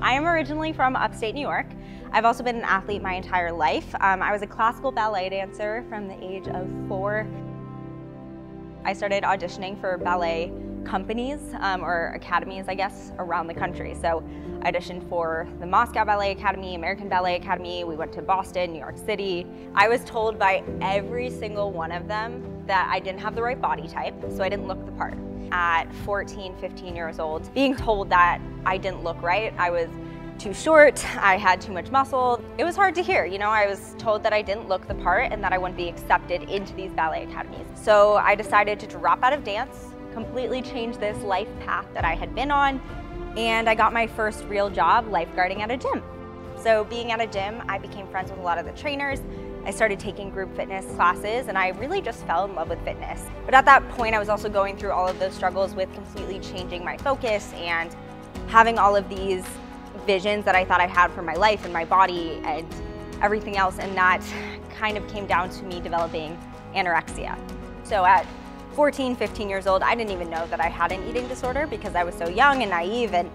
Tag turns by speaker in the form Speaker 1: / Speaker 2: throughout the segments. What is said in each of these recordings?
Speaker 1: I am originally from upstate New York. I've also been an athlete my entire life. I was a classical ballet dancer from the age of 4. I started auditioning for ballet companies or academies, I guess, around the country. So I auditioned for the Moscow Ballet Academy, American Ballet Academy. We went to Boston, New York City. I was told by every single one of them that I didn't have the right body type, so I didn't look the part. At 14, 15 years old, being told that I didn't look right, I was too short, I had too much muscle. It was hard to hear, you know, I was told that I didn't look the part and that I wouldn't be accepted into these ballet academies. So I decided to drop out of dance, completely change this life path that I had been on, and I got my first real job lifeguarding at a gym. So being at a gym, I became friends with a lot of the trainers. I started taking group fitness classes and I really just fell in love with fitness. But at that point, I was also going through all of those struggles with completely changing my focus and having all of these visions that I thought I had for my life and my body and everything else, and that kind of came down to me developing anorexia. So at 14, 15 years old, I didn't even know that I had an eating disorder because I was so young and naive, and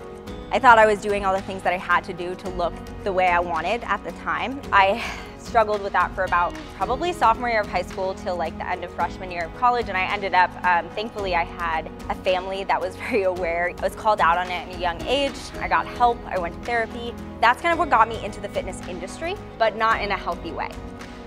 Speaker 1: I thought I was doing all the things that I had to do to look the way I wanted at the time. I struggled with that for about probably sophomore year of high school till like the end of freshman year of college, and I ended up, thankfully I had a family that was very aware. I was called out on it at a young age. I got help, I went to therapy. That's kind of what got me into the fitness industry, but not in a healthy way.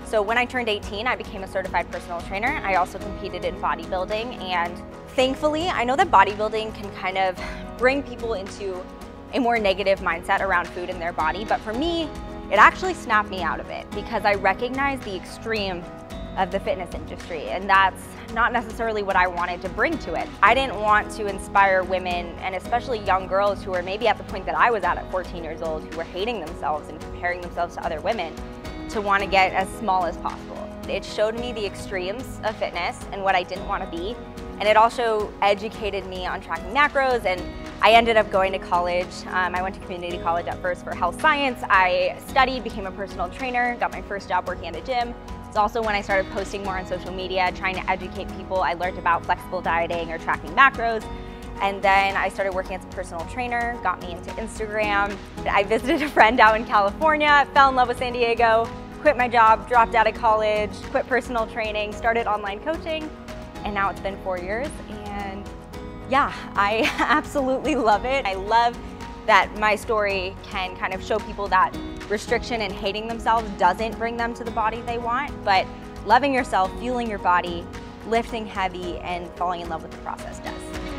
Speaker 1: So when I turned 18, I became a certified personal trainer. I also competed in bodybuilding, and thankfully, I know that bodybuilding can kind of bring people into a more negative mindset around food in their body, but for me, it actually snapped me out of it because I recognized the extreme of the fitness industry, and that's not necessarily what I wanted to bring to it. I didn't want to inspire women, and especially young girls who were maybe at the point that I was at 14 years old, who were hating themselves and comparing themselves to other women, to want to get as small as possible. It showed me the extremes of fitness and what I didn't want to be, and it also educated me on tracking macros, and I ended up going to college. I went to community college at first for health science. I studied, became a personal trainer, got my first job working at a gym. It's also when I started posting more on social media, trying to educate people. I learned about flexible dieting or tracking macros. And then I started working as a personal trainer, got me into Instagram. I visited a friend out in California, fell in love with San Diego, quit my job, dropped out of college, quit personal training, started online coaching, and now it's been 4 years. And yeah, I absolutely love it. I love that my story can kind of show people that restriction and hating themselves doesn't bring them to the body they want, but loving yourself, fueling your body, lifting heavy, and falling in love with the process does.